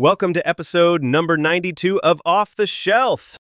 Welcome to episode number 92 of Off the Shelf.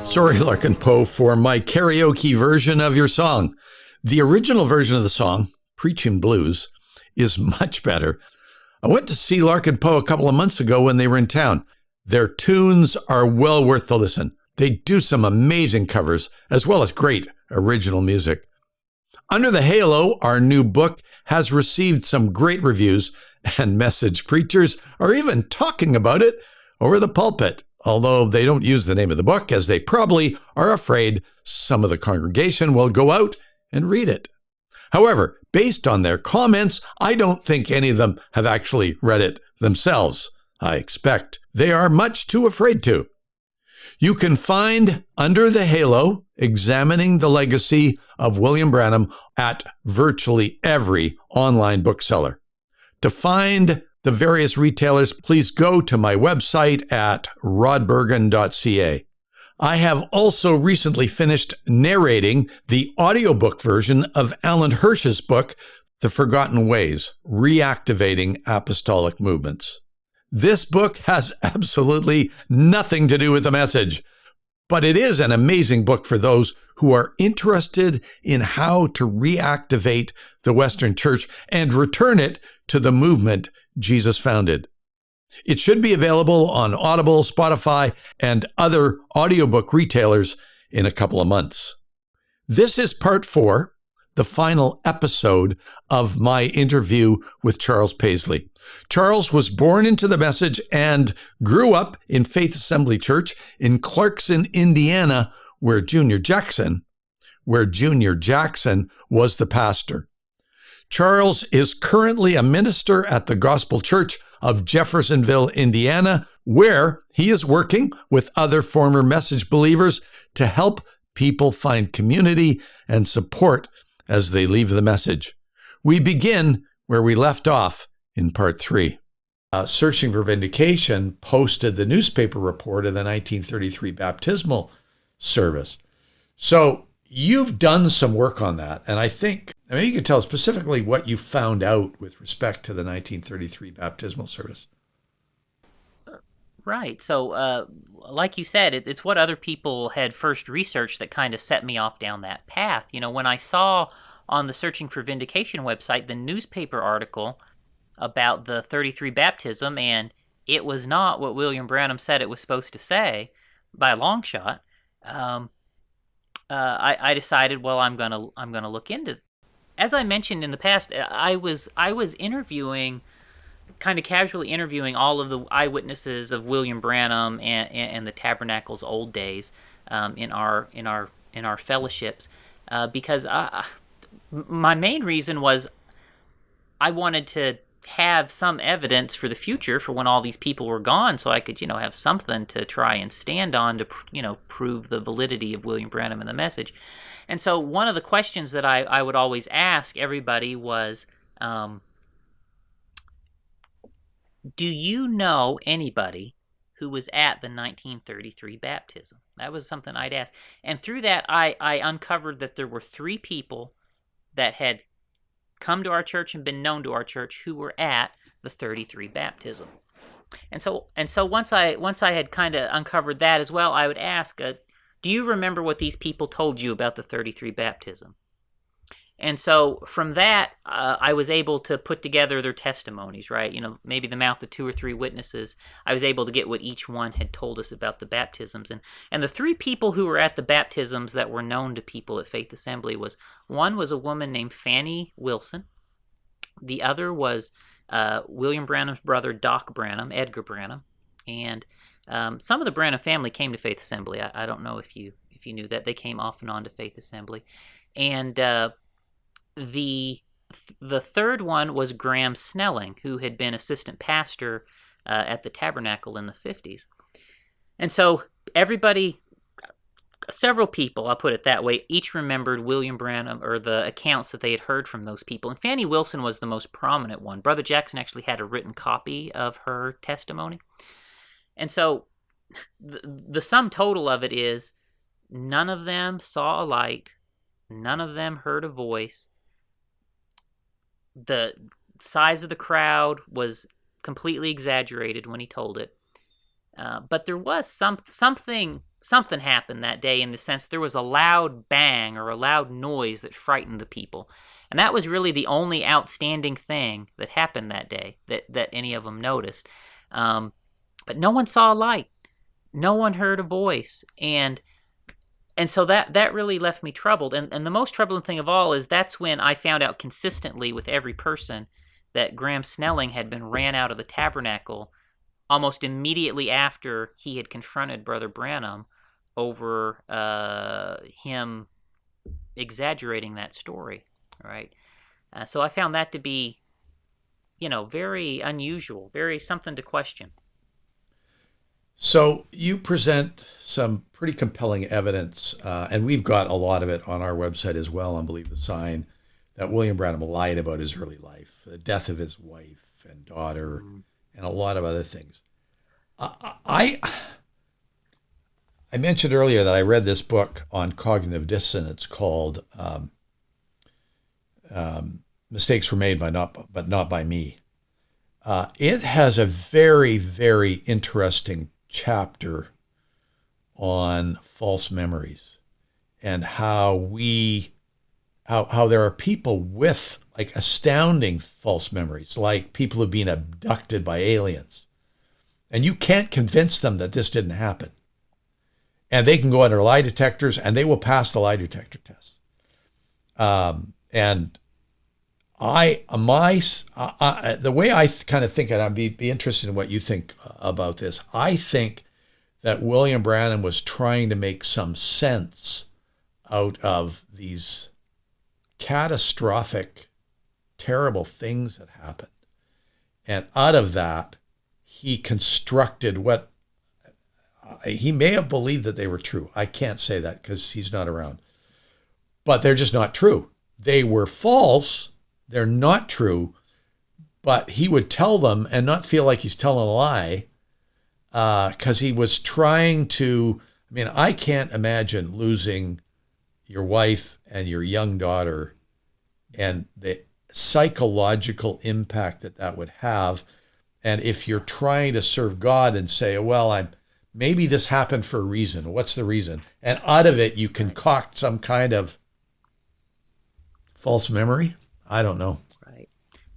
Sorry, Larkin Poe, for my karaoke version of your song. The original version of the song, Preaching Blues, is much better. I went to see Larkin Poe a couple of months ago when they were in town. Their tunes are well worth the listen. They do some amazing covers, as well as great original music. Under the Halo, our new book, has received some great reviews, and message preachers are even talking about it over the pulpit, although they don't use the name of the book, as they probably are afraid some of the congregation will go out and read it. However, based on their comments, I don't think any of them have actually read it themselves. I expect they are much too afraid to. You can find Under the Halo, Examining the Legacy of William Branham at virtually every online bookseller. To find the various retailers, please go to my website at rodbergen.ca. I have also recently finished narrating the audiobook version of Alan Hirsch's book, The Forgotten Ways, Reactivating Apostolic Movements. This book has absolutely nothing to do with the message, but it is an amazing book for those who are interested in how to reactivate the Western Church and return it to the movement Jesus founded. It should be available on Audible, Spotify, and other audiobook retailers in a couple of months. This is part 4, the final episode of my interview with Charles Paisley. Charles was born into the message and grew up in Faith Assembly Church in Clarksville, Indiana, where Junior Jackson was the pastor. Charles is currently a minister at the Gospel Church of Jeffersonville, Indiana, where he is working with other former message believers to help people find community and support as they leave the message. We begin where we left off in part 3. Searching for Vindication posted the newspaper report of the 1933 baptismal service. So you've done some work on that, and you can tell specifically what you found out with respect to the 1933 baptismal service. Right. So, like you said, it's what other people had first researched that kind of set me off down that path. You know, when I saw on the Searching for Vindication website the newspaper article about the 33 baptism, and it was not what William Branham said it was supposed to say by a long shot, I decided, well, I'm gonna look into it. As I mentioned in the past, I was interviewing, kind of casually interviewing all of the eyewitnesses of William Branham and the Tabernacle's old days in our fellowships, because my main reason was I wanted to have some evidence for the future for when all these people were gone, so I could have something to try and stand on to prove the validity of William Branham and the message. And so one of the questions that I would always ask everybody was, do you know anybody who was at the 1933 baptism? That was something I'd ask. And through that, I uncovered that there were 3 people that had come to our church and been known to our church who were at the 33 baptism. And so once I had kind of uncovered that as well, I would ask, do you remember what these people told you about the 33 baptism? And so from that, I was able to put together their testimonies, right? Maybe the mouth of 2 or 3 witnesses. I was able to get what each one had told us about the baptisms. And the 3 people who were at the baptisms that were known to people at Faith Assembly was, one was a woman named Fanny Wilson. The other was William Branham's brother, Doc Branham, Edgar Branham, and some of the Branham family came to Faith Assembly. I don't know if you knew that. They came off and on to Faith Assembly. And the third one was Graham Snelling, who had been assistant pastor at the Tabernacle in the 50s. And so everybody, several people, I'll put it that way, each remembered William Branham or the accounts that they had heard from those people. And Fannie Wilson was the most prominent one. Brother Jackson actually had a written copy of her testimony. And so the sum total of it is none of them saw a light. None of them heard a voice. The size of the crowd was completely exaggerated when he told it. But there was something happened that day, in the sense there was a loud bang or a loud noise that frightened the people. And that was really the only outstanding thing that happened that day that any of them noticed. But no one saw a light. No one heard a voice. And so that really left me troubled. And the most troubling thing of all is that's when I found out consistently with every person that Graham Snelling had been ran out of the tabernacle almost immediately after he had confronted Brother Branham over him exaggerating that story, right? So I found that to be, very unusual, very something to question. So you present some pretty compelling evidence, and we've got a lot of it on our website as well on Believe the Sign, that William Branham lied about his early life, the death of his wife and daughter, and a lot of other things. I mentioned earlier that I read this book on cognitive dissonance called Mistakes Were Made but Not by Me. It has a very, very interesting chapter on false memories and how there are people with like astounding false memories, like people who've been abducted by aliens. And you can't convince them that this didn't happen. And they can go under lie detectors and they will pass the lie detector test. And the way I kind of think, and I'd be interested in what you think about this. I think that William Branham was trying to make some sense out of these catastrophic, terrible things that happened. And out of that, he constructed what he may have believed that they were true. I can't say that because he's not around. But they're just not true. They were false. They're not true, but he would tell them and not feel like he's telling a lie because he was trying to, I can't imagine losing your wife and your young daughter and the psychological impact that would have. And if you're trying to serve God and say, well, maybe this happened for a reason. What's the reason? And out of it, you concoct some kind of false memory. I don't know. Right.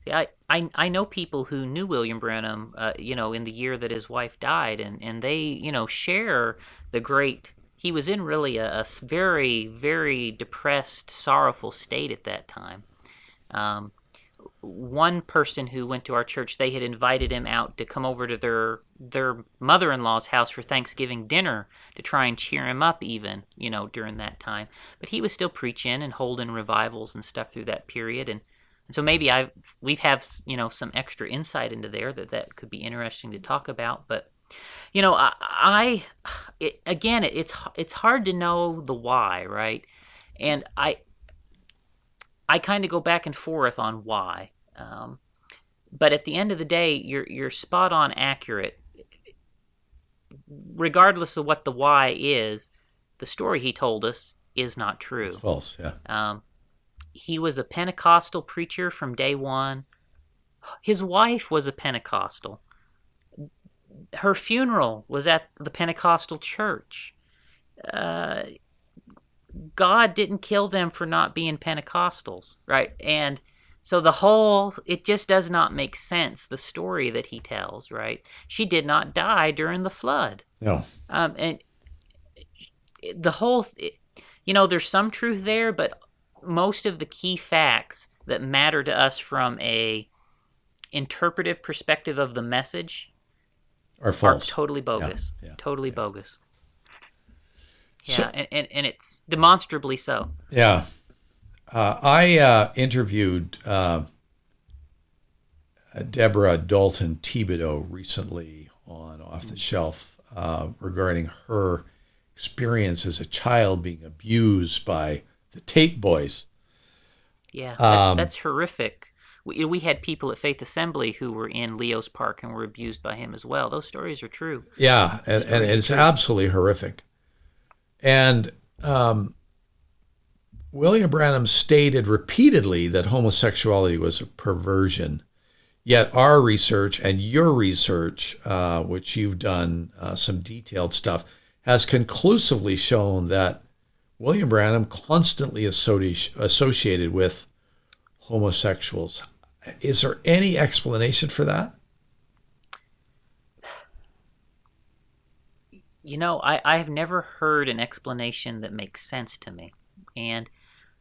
See, I know people who knew William Branham, in the year that his wife died, and they, share the great. He was in really a very, very depressed, sorrowful state at that time. One person who went to our church, they had invited him out to come over to their mother-in-law's house for Thanksgiving dinner to try and cheer him up even, during that time. But he was still preaching and holding revivals and stuff through that period. And so maybe we have, some extra insight into there that could be interesting to talk about. But, it's hard to know the why, right? And I kind of go back and forth on why. But at the end of the day, you're spot on accurate. Regardless of what the why is, the story he told us is not true. It's false, yeah. He was a Pentecostal preacher from day one. His wife was a Pentecostal. Her funeral was at the Pentecostal church. God didn't kill them for not being Pentecostals, right? And so it just does not make sense, the story that he tells, right? She did not die during the flood. No. And the whole, there's some truth there, but most of the key facts that matter to us from a interpretive perspective of the message Or false. are totally bogus. Yeah. Totally bogus. So- Yeah, and it's demonstrably so. Yeah. I interviewed Deborah Dalton Thibodeau recently on Off the Shelf regarding her experience as a child being abused by the Tape Boys. Yeah, that's horrific. We had people at Faith Assembly who were in Leo's Park and were abused by him as well. Those stories are true. Yeah, and it's absolutely horrific. And William Branham stated repeatedly that homosexuality was a perversion. Yet our research and your research, which you've done some detailed stuff, has conclusively shown that William Branham constantly associated with homosexuals. Is there any explanation for that? You know, I have never heard an explanation that makes sense to me. And,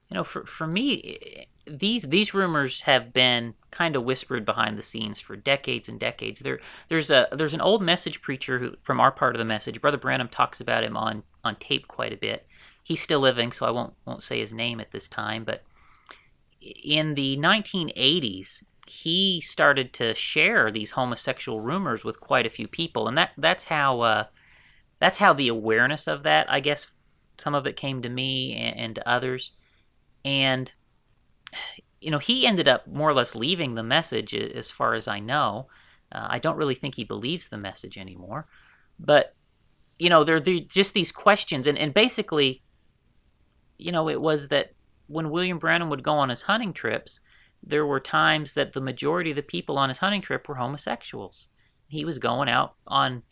you know, for me, these rumors have been kind of whispered behind the scenes for decades and decades. There's an old message preacher from our part of the message. Brother Branham talks about him on tape quite a bit. He's still living, so I won't say his name at this time. But in the 1980s, he started to share these homosexual rumors with quite a few people, and that's how the awareness of that, I guess, some of it came to me and to others. And, you know, he ended up more or less leaving the message as far as I know. I don't really think he believes the message anymore. But, you know, there are just these questions. And basically, you know, it was that when William Branham would go on his hunting trips, there were times that the majority of the people on his hunting trip were homosexuals. He was going out on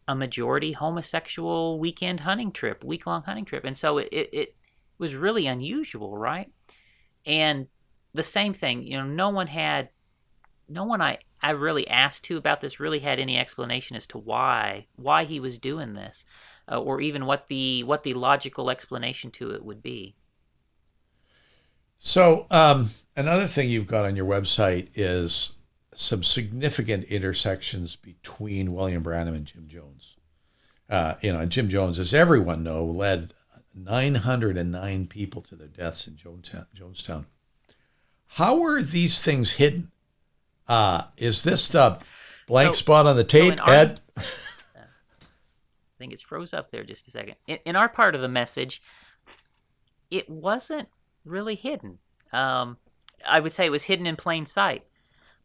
a majority homosexual weekend hunting trip, week-long hunting trip. And so it was really unusual, right? And the same thing, you know, no one I really asked to about this really had any explanation as to why he was doing this, or even what the logical explanation to it would be. So another thing you've got on your website is some significant intersections between William Branham and Jim Jones. Jim Jones, as everyone knows, led 909 people to their deaths in Jonestown. How are these things hidden? Is this the blank spot on the tape, Ed? I think it's froze up there just a second. In our part of the message, it wasn't really hidden. I would say it was hidden in plain sight.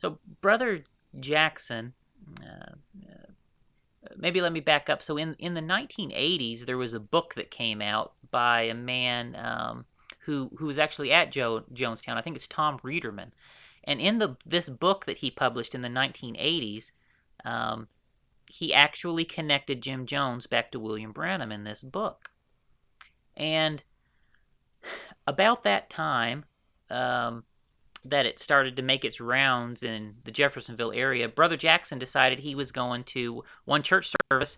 So Brother Jackson, maybe let me back up. So in the 1980s, there was a book that came out by a man who was actually at Jonestown. I think it's Tom Reederman. And in this book that he published in the 1980s, he actually connected Jim Jones back to William Branham in this book. And about that time that it started to make its rounds in the Jeffersonville area, Brother Jackson decided he was going to one church service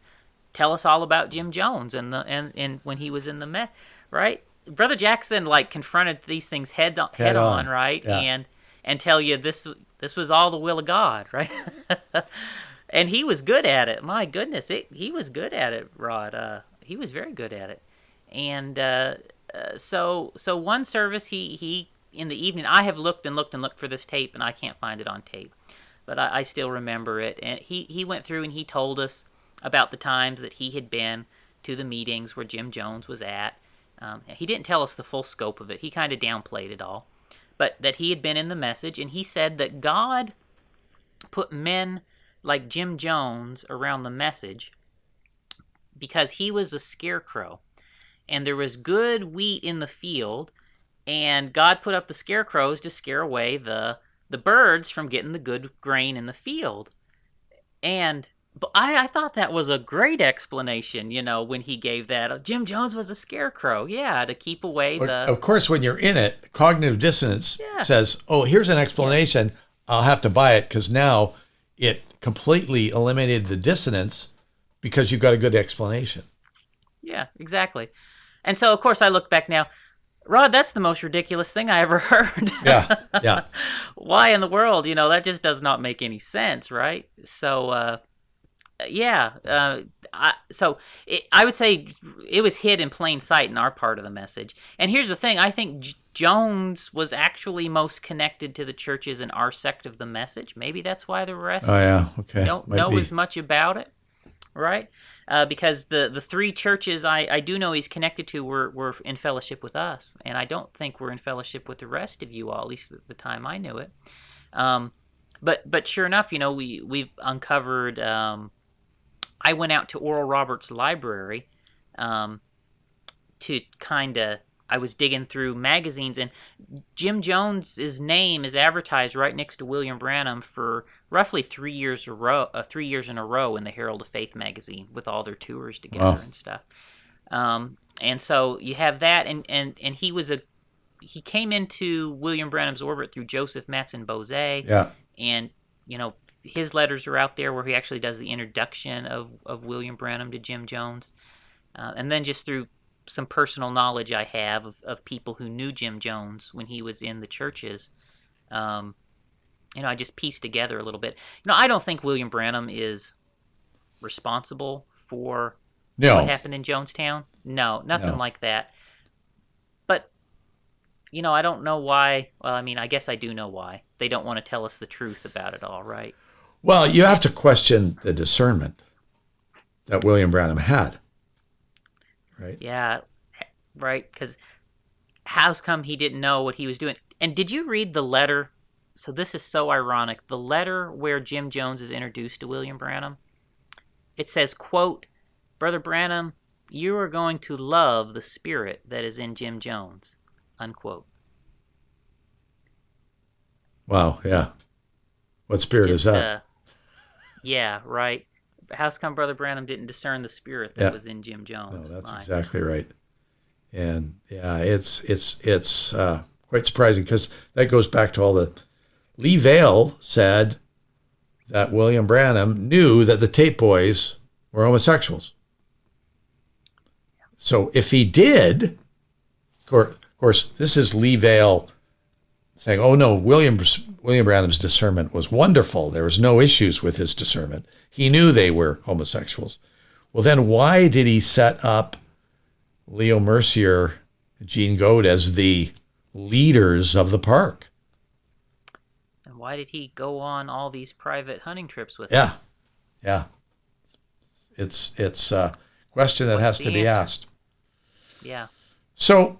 tell us all about Jim Jones and when he was in the Met, right? Brother Jackson confronted these things head on, right? Yeah. And tell you this was all the will of God, right? And he was good at it. My goodness, he was good at it, Rod. He was very good at it. And so one service, he in the evening, I have looked for this tape, and I can't find it on tape, but I still remember it. And he went through and he told us about the times that he had been to the meetings where Jim Jones was at. He didn't tell us the full scope of it. He kind of downplayed it all, but that he had been in the message, and he said that God put men like Jim Jones around the message because he was a scarecrow, and there was good wheat in the field, and God put up the scarecrows to scare away the birds from getting the good grain in the field. And but I thought that was a great explanation, when he gave that. Jim Jones was a scarecrow, to keep away the... Of course, when you're in it, cognitive dissonance says, oh, here's an explanation. I'll have to buy it because now it completely eliminated the dissonance because you've got a good explanation. Yeah, exactly. And so, of course, I look back now. Rod, that's the most ridiculous thing I ever heard. Yeah, yeah. Why in the world? That just does not make any sense, right? So, yeah. I would say it was hid in plain sight in our part of the message. And here's the thing: I think Jones was actually most connected to the churches in our sect of the message. Maybe that's why the rest don't know as much about it, right? Because the three churches I do know he's connected to were in fellowship with us, and I don't think we're in fellowship with the rest of you all, at least at the time I knew it. But sure enough, we've uncovered. I went out to Oral Roberts' library to I was digging through magazines, and Jim Jones's name is advertised right next to William Branham for roughly 3 years in a row in the Herald of Faith magazine with all their tours together and stuff. And so you have that, and he came into William Branham's orbit through Joseph Matson Bose. Yeah. And his letters are out there where he actually does the introduction of William Branham to Jim Jones, and then just through some personal knowledge I have of people who knew Jim Jones when he was in the churches, I just pieced together a little bit. I don't think William Branham is responsible for what happened in Jonestown. No, nothing like that. But, I don't know why. Well, I guess I do know why. They don't want to tell us the truth about it all, right? Well, you have to question the discernment that William Branham had. Right. Yeah, right, because how's come he didn't know what he was doing? And did you read the letter? So this is so ironic. The letter where Jim Jones is introduced to William Branham, it says, quote, "Brother Branham, you are going to love the spirit that is in Jim Jones," unquote. Wow, yeah. What spirit is that? Yeah, right. How's come Brother Branham didn't discern the spirit that was in Jim Jones? No, that's exactly right. And yeah, it's quite surprising because that goes back to all the... Lee Vale said that William Branham knew that the Tape Boys were homosexuals. So if he did, of course, this is Lee Vale saying, oh no, William Branham's discernment was wonderful. There was no issues with his discernment. He knew they were homosexuals. Well, then why did he set up Leo Mercier, Gene Goat as the leaders of the park? And why did he go on all these private hunting trips with them? Yeah. It's a question that has to be asked. Yeah. So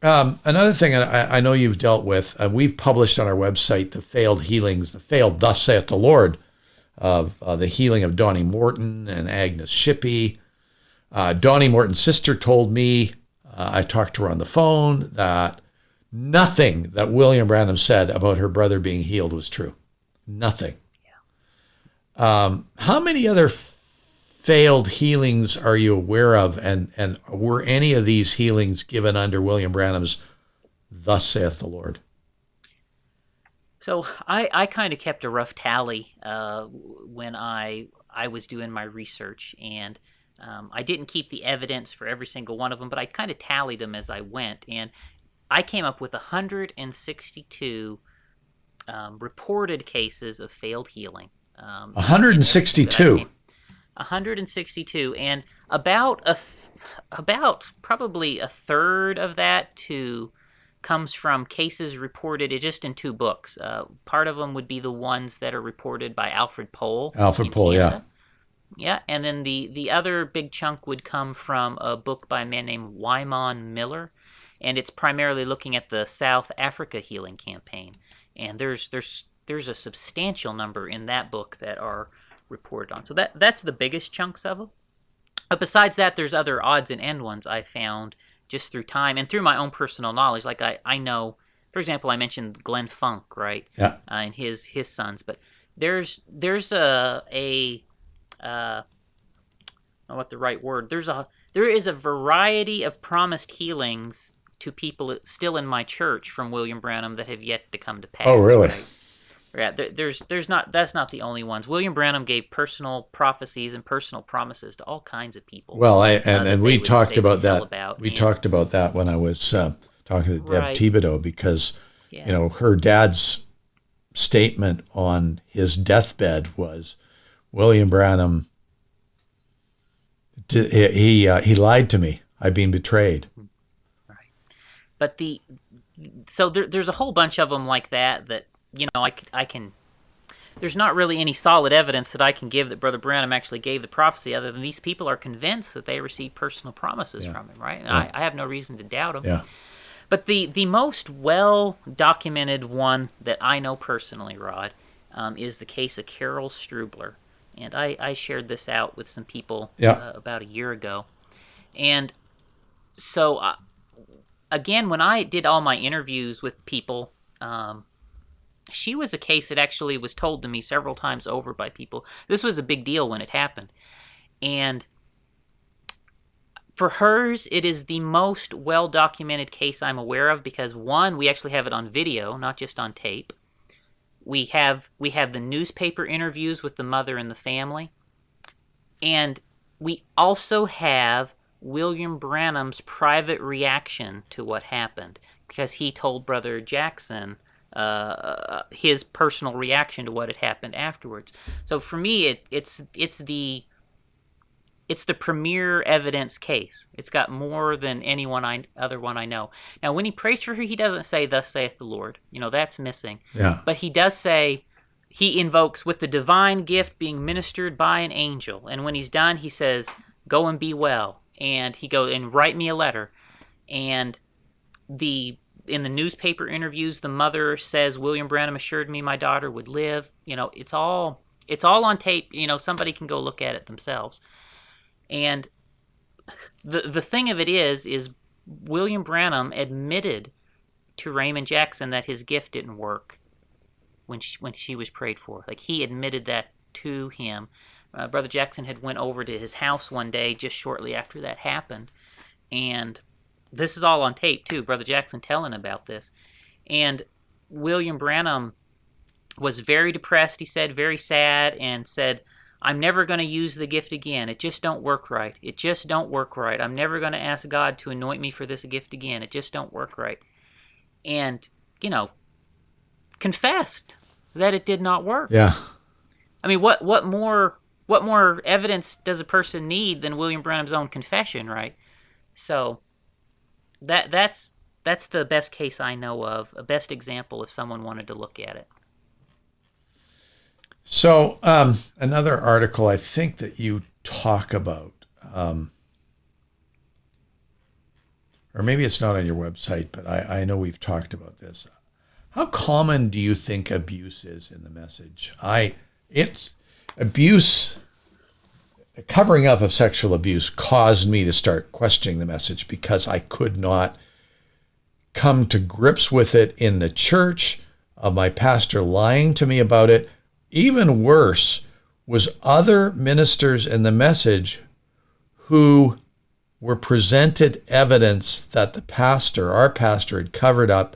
another thing I know you've dealt with, we've published on our website the failed healings, the failed thus saith the Lord, of the healing of Donnie Morton and Agnes Shippey. Donnie Morton's sister told me, I talked to her on the phone, that nothing that William Branham said about her brother being healed was true. Nothing. Yeah. How many other failed healings are you aware of, and were any of these healings given under William Branham's thus saith the Lord? So I kind of kept a rough tally when I was doing my research, and I didn't keep the evidence for every single one of them, but I kind of tallied them as I went, and I came up with 162 reported cases of failed healing. 162? 162, and about probably a third of that comes from cases reported just in two books. Part of them would be the ones that are reported by Alfred Pohl. Alfred Pohl, yeah. Yeah, and then the other big chunk would come from a book by a man named Wyman Miller, and it's primarily looking at the South Africa healing campaign. And there's a substantial number in that book that are reported on. So that's the biggest chunks of them. But besides that, there's other odds and end ones I found just through time and through my own personal knowledge. Like I know, for example, I mentioned Glenn Funk, right? Yeah. And his sons. But there's I don't know what the right word. There is a variety of promised healings to people still in my church from William Branham that have yet to come to pass. Oh, really? Right? Yeah, that's not the only ones. William Branham gave personal prophecies and personal promises to all kinds of people. Well, and we talked about that. We talked about that when I was talking to Deb Right. Thibodeau, because, Yeah. her dad's statement on his deathbed was, William Branham, he lied to me. I've been betrayed. Right. But so there's a whole bunch of them like that I can. There's not really any solid evidence that I can give that Brother Branham actually gave the prophecy, other than these people are convinced that they received personal promises from him, right? And I have no reason to doubt them. Yeah. But the most well-documented one that I know personally, Rod, is the case of Carol Strubler. And I shared this out with some people about a year ago. And so, again, when I did all my interviews with people, she was a case that actually was told to me several times over by people. This was a big deal when it happened. And for hers, it is the most well-documented case I'm aware of because, one, we actually have it on video, not just on tape. We have the newspaper interviews with the mother and the family. And we also have William Branham's private reaction to what happened, because he told Brother Jackson his personal reaction to what had happened afterwards. So for me, it's the premier evidence case. It's got more than any other one I know. Now, when he prays for her, he doesn't say, "Thus saith the Lord." That's missing. Yeah. But he does say, he invokes with the divine gift being ministered by an angel. And when he's done, he says, "Go and be well." And he goes, "And write me a letter." And in the newspaper interviews, the mother says, "William Branham assured me my daughter would live." It's all on tape. Somebody can go look at it themselves. And the thing of it is William Branham admitted to Raymond Jackson that his gift didn't work when she was prayed for. Like, he admitted that to him. Brother Jackson had went over to his house one day just shortly after that happened, and this is all on tape too. Brother Jackson telling about this, and William Branham was very depressed. He said, very sad, and said, "I'm never going to use the gift again. It just don't work right. It just don't work right. I'm never going to ask God to anoint me for this gift again. It just don't work right." And, confessed that it did not work. Yeah. I mean, what more evidence does a person need than William Branham's own confession, right? So that's the best case I know of, a best example if someone wanted to look at it. So another article I think that you talk about, or maybe it's not on your website, but I know we've talked about this. How common do you think abuse is in the message? It's abuse, covering up of sexual abuse caused me to start questioning the message because I could not come to grips with it in the church, of my pastor lying to me about it. Even worse was other ministers in the message who were presented evidence that our pastor had covered up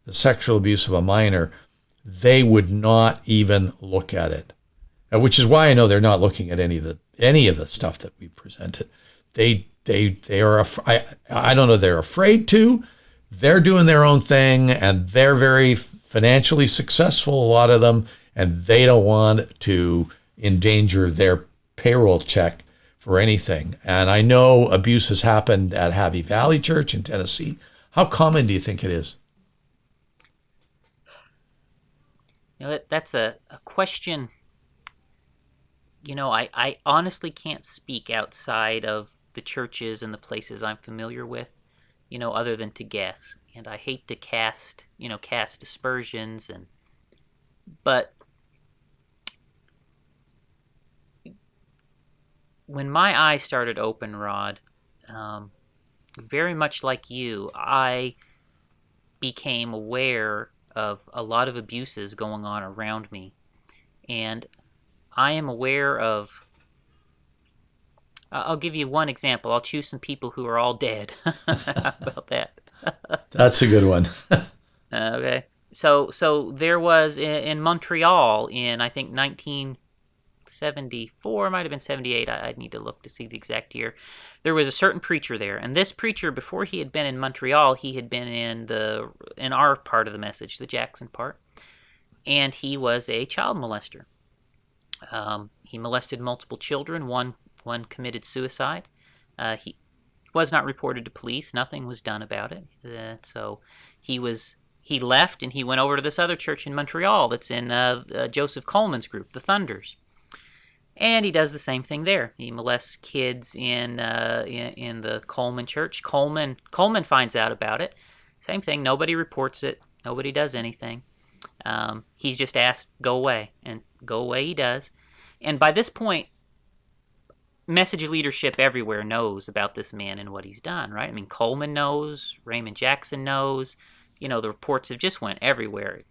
the sexual abuse of a minor. They would not even look at it, which is why I know they're not looking at any of the stuff that we presented. They are, I don't know, they're afraid to. They're doing their own thing, and they're very financially successful, a lot of them, and they don't want to endanger their payroll check for anything. And I know abuse has happened at Happy Valley Church in Tennessee. How common do you think it is? That's a question. I honestly can't speak outside of the churches and the places I'm familiar with, other than to guess. And I hate to cast aspersions, but when my eyes started open, Rod, very much like you, I became aware of a lot of abuses going on around me. And I am aware of, I'll give you one example. I'll choose some people who are all dead. How about that? That's a good one. Okay. So there was in Montreal in, I think, 19 74, might have been 78. I'd need to look to see the exact year. There was a certain preacher there, and this preacher, before he had been in Montreal, he had been in our part of the message, the Jackson part, and he was a child molester. He molested multiple children. One committed suicide. He was not reported to police. Nothing was done about it. So he left and he went over to this other church in Montreal that's in Joseph Coleman's group, the Thunders. And he does the same thing there. He molests kids in the Coleman church. Coleman finds out about it. Same thing. Nobody reports it. Nobody does anything. He's just asked, go away. And go away he does. And by this point, message leadership everywhere knows about this man and what he's done, right? I mean, Coleman knows. Raymond Jackson knows. The reports have just went everywhere.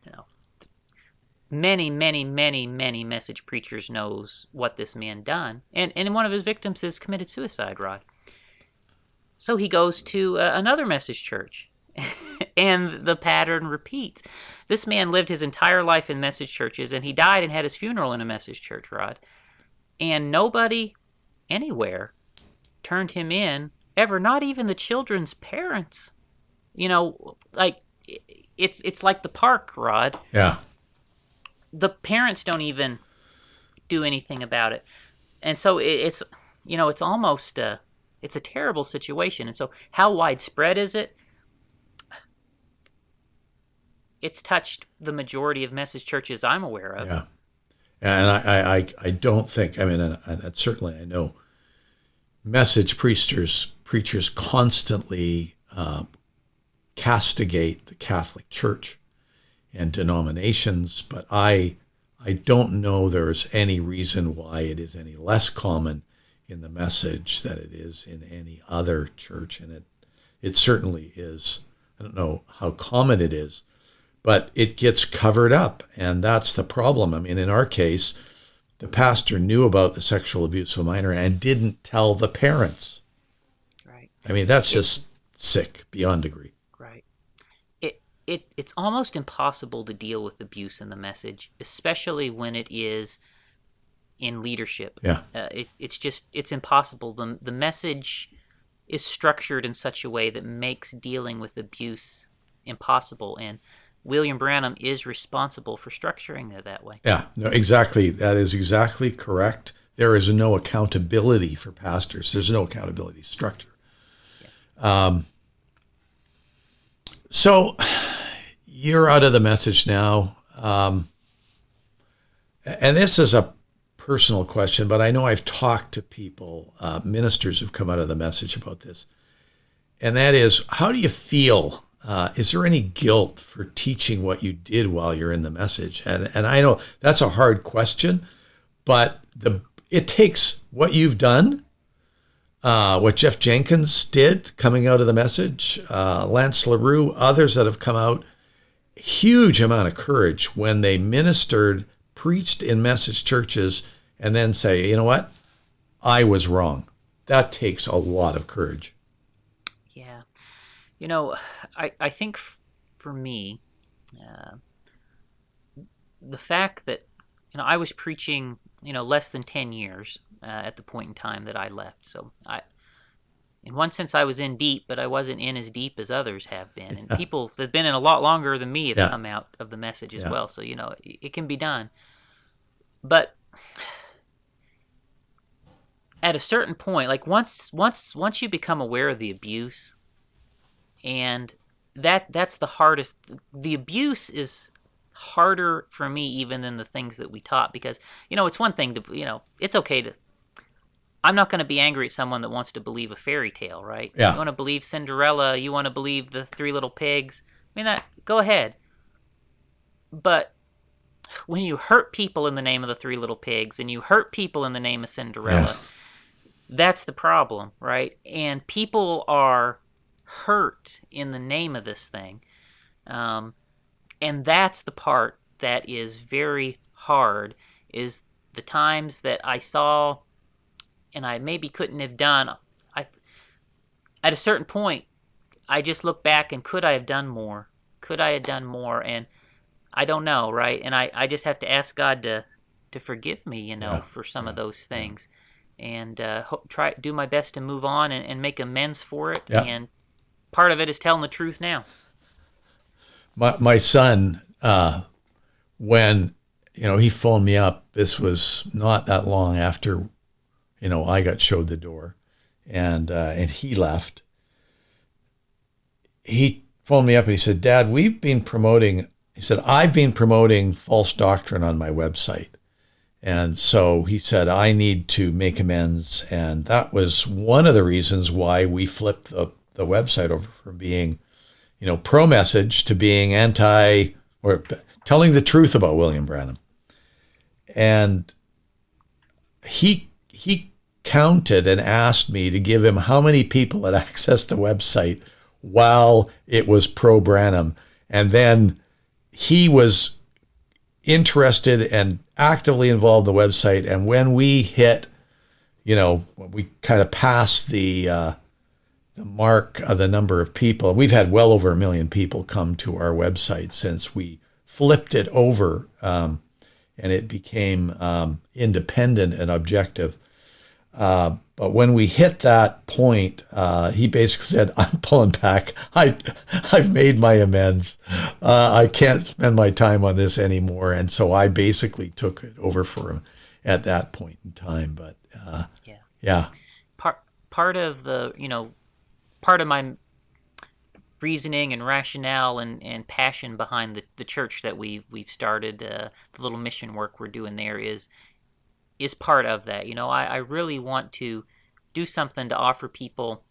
Many, many, many, many message preachers knows what this man done. And one of his victims has committed suicide, Rod. So he goes to another message church. And the pattern repeats. This man lived his entire life in message churches, and he died and had his funeral in a message church, Rod. And nobody anywhere turned him in ever, not even the children's parents. Like it's like the park, Rod. Yeah. The parents don't even do anything about it. And so it's almost it's a terrible situation. And so how widespread is it? It's touched the majority of message churches I'm aware of. Yeah. And I don't think, and certainly I know message preachers constantly castigate the Catholic Church and denominations, but I don't know there's any reason why it is any less common in the message than it is in any other church, and it certainly is. I don't know how common it is, but it gets covered up, and that's the problem. I mean, in our case, the pastor knew about the sexual abuse of a minor and didn't tell the parents. Right. I mean, that's just sick beyond degree. Right. It's almost impossible to deal with abuse in the message, especially when it is in leadership. Yeah. It's impossible. The message is structured in such a way that makes dealing with abuse impossible, and William Branham is responsible for structuring it that way. Yeah, no, exactly. That is exactly correct. There is no accountability for pastors. There's no accountability structure. Yeah. So you're out of the message now. And this is a personal question, but I know I've talked to people, ministers who've come out of the message about this. And that is, how do you feel? Is there any guilt for teaching what you did while you're in the message? And I know that's a hard question, but it takes what you've done, what Jeff Jenkins did coming out of the message, Lance LaRue, others that have come out, huge amount of courage when they ministered, preached in message churches, and then say, you know what, I was wrong. That takes a lot of courage. Yeah. I think for me, the fact that, I was preaching, less than 10 years at the point in time that I left. So in one sense, I was in deep, but I wasn't in as deep as others have been. And people that have been in a lot longer than me have come out of the message as well. So, it can be done. But at a certain point, like once you become aware of the abuse, and that's the hardest. The abuse is harder for me even than the things that we taught, because it's one thing to it's okay to. I'm not going to be angry at someone that wants to believe a fairy tale, right? Yeah. You want to believe Cinderella, you want to believe the Three Little Pigs. Go ahead. But when you hurt people in the name of the Three Little Pigs and you hurt people in the name of Cinderella, that's the problem, right? And people are hurt in the name of this thing. And that's the part that is very hard, is the times that I saw and I maybe couldn't have done. At a certain point, I just look back and could I have done more? Could I have done more? And I don't know, right? And I just have to ask God to to forgive me, Yeah. for some of Yeah. those things, and try do my best to move on and make amends for it. Yeah. And part of it is telling the truth now. My son, when he phoned me up, this was not that long after I got showed the door, and he left. He phoned me up and he said, "Dad, I've been promoting false doctrine on my website." And so he said, "I need to make amends." And that was one of the reasons why we flipped the website over from being, pro-message to being anti, or telling the truth about William Branham. And he counted and asked me to give him how many people had accessed the website while it was pro-Branham. And then he was interested and actively involved in the website. And when we hit, when we kind of passed the mark of the number of people, we've had well over 1 million people come to our website since we flipped it over, and it became independent and objective. But when we hit that point, he basically said, "I'm pulling back. I've made my amends. I can't spend my time on this anymore." And so I basically took it over for him at that point in time. But yeah. Part of part of my reasoning and rationale and passion behind the church that we've started, the little mission work we're doing there is part of that. I really want to do something to offer people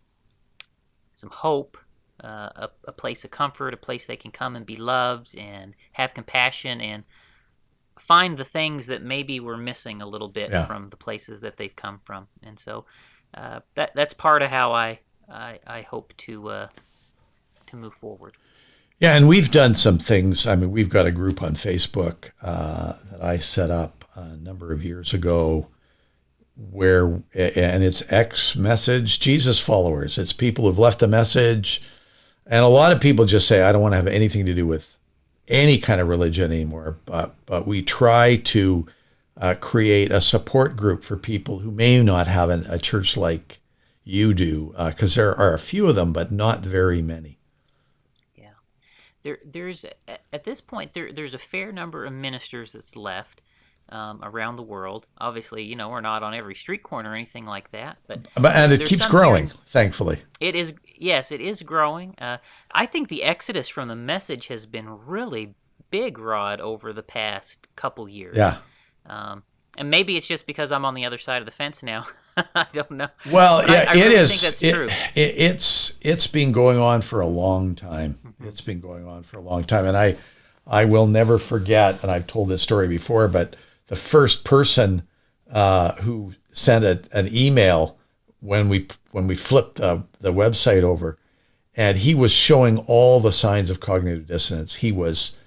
some hope, a place of comfort, a place they can come and be loved and have compassion and find the things that maybe we're missing a little bit from the places that they've come from. And so that's part of how I hope to move forward. Yeah, and we've done some things. I mean, we've got a group on Facebook that I set up a number of years ago, and it's X message Jesus followers. It's people who've left a message, and a lot of people just say, "I don't want to have anything to do with any kind of religion anymore." But we try to create a support group for people who may not have a church like you do, because there are a few of them, but not very many. There's at this point there's a fair number of ministers that's left around the world. Obviously, we're not on every street corner or anything like that, but it keeps growing, thankfully. It is, yes, it is growing. I think the exodus from the message has been really big, Rod, over the past couple years. Yeah. And maybe it's just because I'm on the other side of the fence now. I don't know. Well, yeah, I really it is. think that's true. It's been going on for a long time. Mm-hmm. It's been going on for a long time, and I will never forget. And I've told this story before, but the first person who sent an email when we flipped the website over, and he was showing all the signs of cognitive dissonance. He was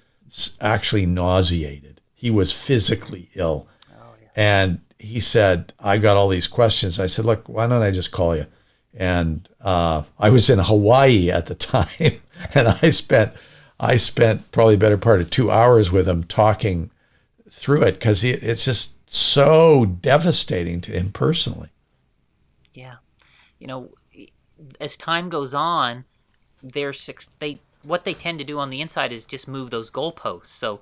actually nauseated. He was physically ill. And he said, "I got all these questions." I said, "Look, why don't I just call you?" And I was in Hawaii at the time, and I spent probably the better part of 2 hours with him talking through it, because it's just so devastating to him personally. Yeah. As time goes on, what they tend to do on the inside is just move those goalposts. So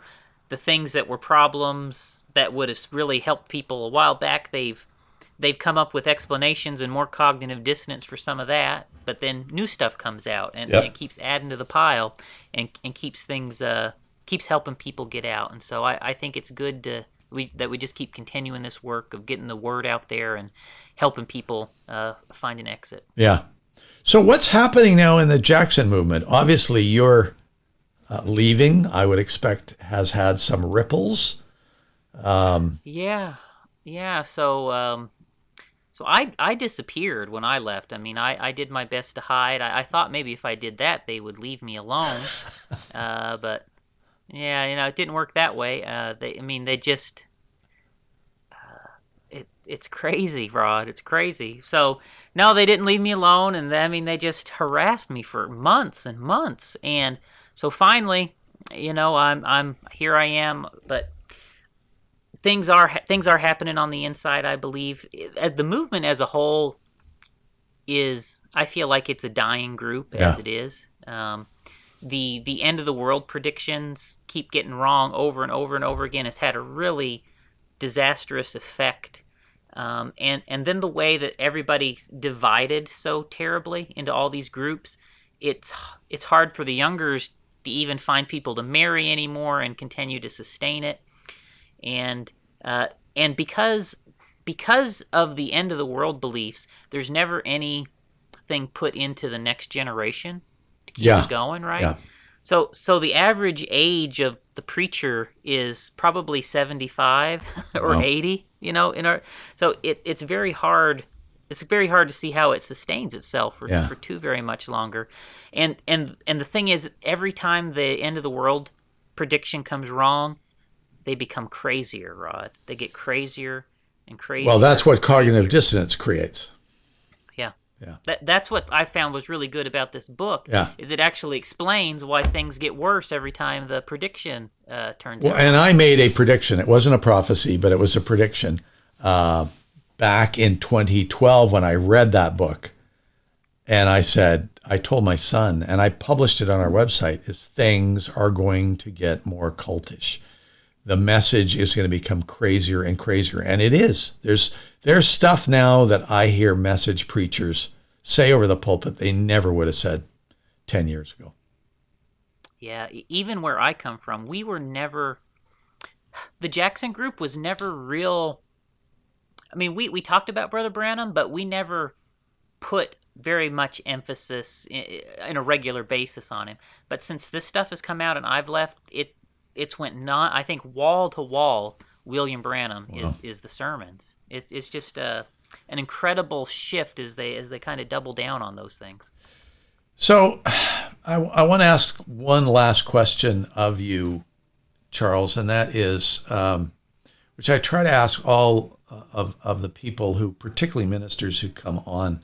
the things that were problems that would have really helped people a while back, they've come up with explanations and more cognitive dissonance for some of that, but then new stuff comes out, and it keeps adding to the pile and keeps things keeps helping people get out. And so I think it's good that we just keep continuing this work of getting the word out there and helping people find an exit. Yeah. So what's happening now in the Jackson movement? Obviously, your leaving, I would expect, has had some ripples. Yeah. So I disappeared when I left. I mean, I did my best to hide. I thought maybe if I did that, they would leave me alone. But yeah, it didn't work that way. They just, it's crazy, Rod. It's crazy. So no, they didn't leave me alone, and they just harassed me for months and months. And so finally, I'm here. I am, but things are happening on the inside, I believe. The movement as a whole I feel like it's a dying group as it is. The end of the world predictions keep getting wrong over and over and over again. It's had a really disastrous effect. And then the way that everybody divided so terribly into all these groups, it's hard for the youngers to even find people to marry anymore and continue to sustain it. And because of the end of the world beliefs, there's never anything put into the next generation to keep it going, right? Yeah. So the average age of the preacher is probably 75 or 80, so it's very hard. It's very hard to see how it sustains itself for too very much longer. And the thing is, every time the end of the world prediction comes wrong, they become crazier, Rod. They get crazier and crazier. Well, that's what cognitive dissonance creates. Yeah. That's what I found was really good about this book. Yeah. Is it actually explains why things get worse every time the prediction turns out. And I made a prediction. It wasn't a prophecy, but it was a prediction back in 2012 when I read that book. And I told my son, and I published it on our website, is things are going to get more cultish. The message is going to become crazier and crazier. And it is. There's stuff now that I hear message preachers say over the pulpit they never would have said 10 years ago. Yeah, even where I come from, we were never... The Jackson group was never real... I mean, we talked about Brother Branham, but we never put very much emphasis in a regular basis on him. But since this stuff has come out and I've left, it's went I think wall to wall. William Branham is the sermons. It's just an incredible shift as they kind of double down on those things. So I want to ask one last question of you, Charles, and that is, which I try to ask all of the people who, particularly ministers who come on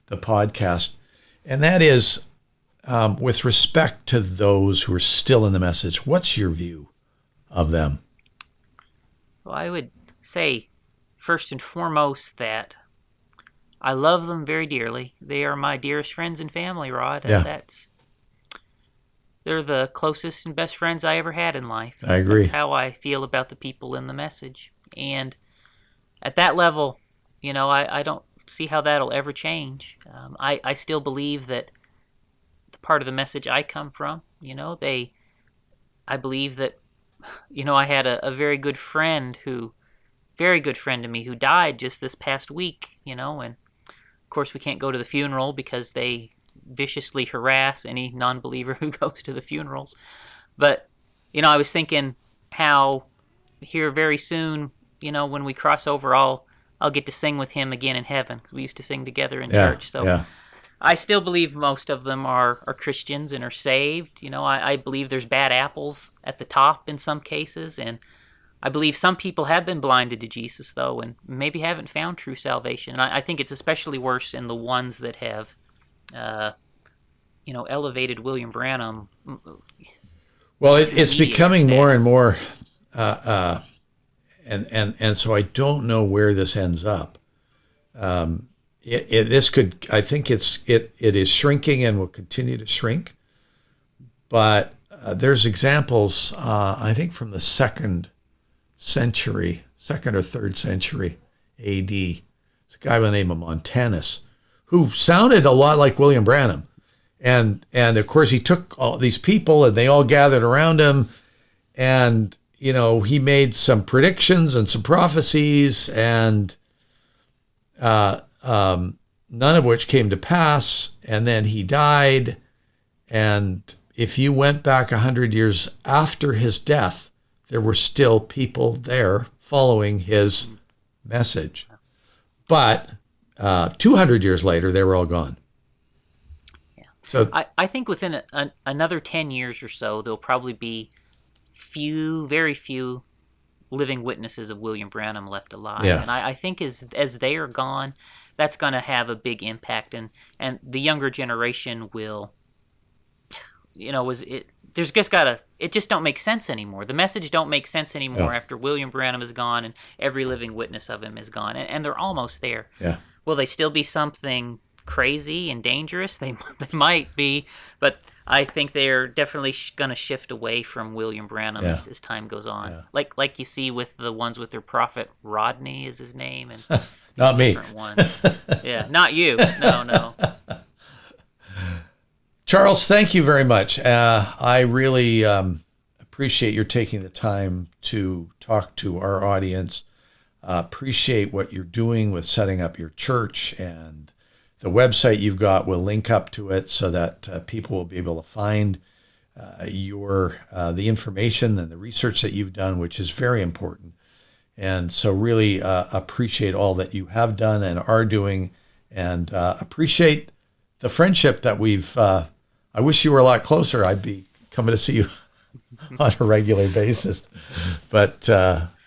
the podcast, and that is, with respect to those who are still in the message, what's your view of them? Well, I would say, first and foremost, that I love them very dearly. They are my dearest friends and family, Rod. Yeah. They're the closest and best friends I ever had in life. I agree. That's how I feel about the people in the message. And at that level, I don't see how that'll ever change. I still believe that the part of the message I come from, I believe that, I had a very good friend to me who died just this past week, and of course we can't go to the funeral because they viciously harass any non-believer who goes to the funerals. But, I was thinking how here very soon, when we cross over, I'll get to sing with him again in heaven. We used to sing together in church. So I still believe most of them are Christians and are saved. I believe there's bad apples at the top in some cases, and I believe some people have been blinded to Jesus, though, and maybe haven't found true salvation. And I think it's especially worse in the ones that have, elevated William Branham. Well, it's becoming status. more and more, and so I don't know where this ends up. This could, I think it is shrinking and will continue to shrink. But there's examples, I think, from the second or third century A.D. It's a guy by the name of Montanus, who sounded a lot like William Branham. And of course, he took all these people and they all gathered around him. And, he made some predictions and some prophecies, and none of which came to pass. And then he died. And if you went back 100 years after his death, there were still people there following his message. But 200 years later, they were all gone. Yeah. So I think within another 10 years or so, there'll probably be very few living witnesses of William Branham left alive. Yeah. And I think as they are gone, that's going to have a big impact. And the younger generation will, there's just it just don't make sense anymore. The message don't make sense anymore after William Branham is gone and every living witness of him is gone. And they're almost there. Yeah. Will they still be something crazy and dangerous? They might be, but I think they're definitely going to shift away from William Branham as time goes on. Yeah. Like you see with the ones with their prophet, Rodney is his name. And not me. Different ones. Yeah, not you. No. Charles, thank you very much. I really appreciate your taking the time to talk to our audience. Appreciate what you're doing with setting up your church, and the website you've got will link up to it so that people will be able to find the information and the research that you've done, which is very important. And so really appreciate all that you have done and are doing, and appreciate the friendship that we've I wish you were a lot closer. I'd be coming to see you on a regular basis. But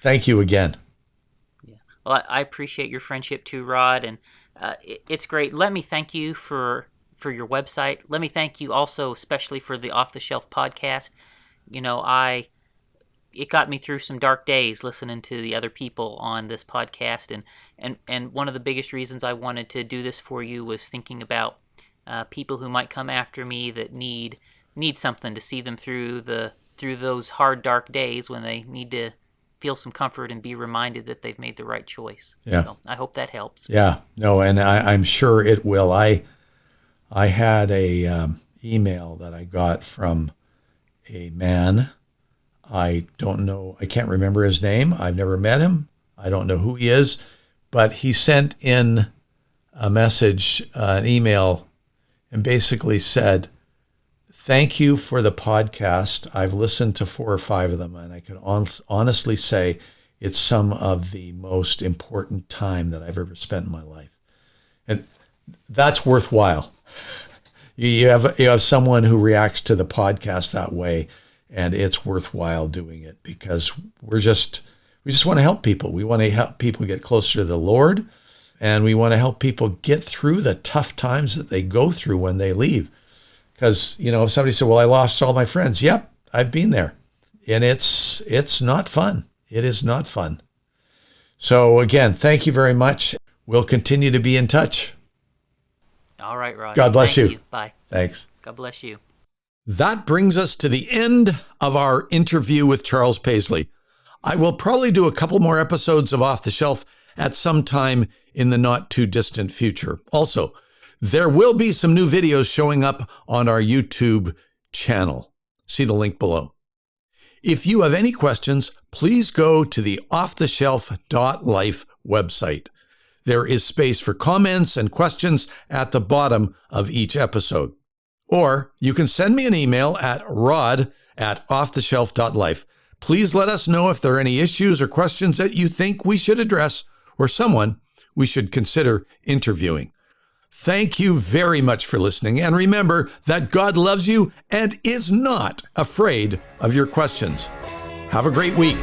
thank you again. Yeah. Well, I appreciate your friendship too, Rod, and it's great. Let me thank you for your website. Let me thank you also especially for the Off the Shelf podcast. It got me through some dark days listening to the other people on this podcast, and one of the biggest reasons I wanted to do this for you was thinking about people who might come after me that need something to see them through those hard, dark days when they need to feel some comfort and be reminded that they've made the right choice. Yeah. So I hope that helps. Yeah. No, and I'm sure it will. I had a email that I got from a man. I don't know. I can't remember his name. I've never met him. I don't know who he is, but he sent in a message, an email, and basically said, "Thank you for the podcast. I've listened to 4 or 5 of them, and I can honestly say it's some of the most important time that I've ever spent in my life." And that's worthwhile. You have someone who reacts to the podcast that way, and it's worthwhile doing it because we just want to help people. We want to help people get closer to the Lord, and we want to help people get through the tough times that they go through when they leave. Because, if somebody said, "Well, I lost all my friends." Yep, I've been there. And it's not fun. It is not fun. So again, thank you very much. We'll continue to be in touch. All right, Rod. God bless you. Bye. Thanks. God bless you. That brings us to the end of our interview with Charles Paisley. I will probably do a couple more episodes of Off the Shelf at some time in the not too distant future. Also, there will be some new videos showing up on our YouTube channel. See the link below. If you have any questions, please go to the offtheshelf.life website. There is space for comments and questions at the bottom of each episode. Or you can send me an email at rod@offtheshelf.life. Please let us know if there are any issues or questions that you think we should address or someone we should consider interviewing. Thank you very much for listening, and remember that God loves you and is not afraid of your questions. Have a great week.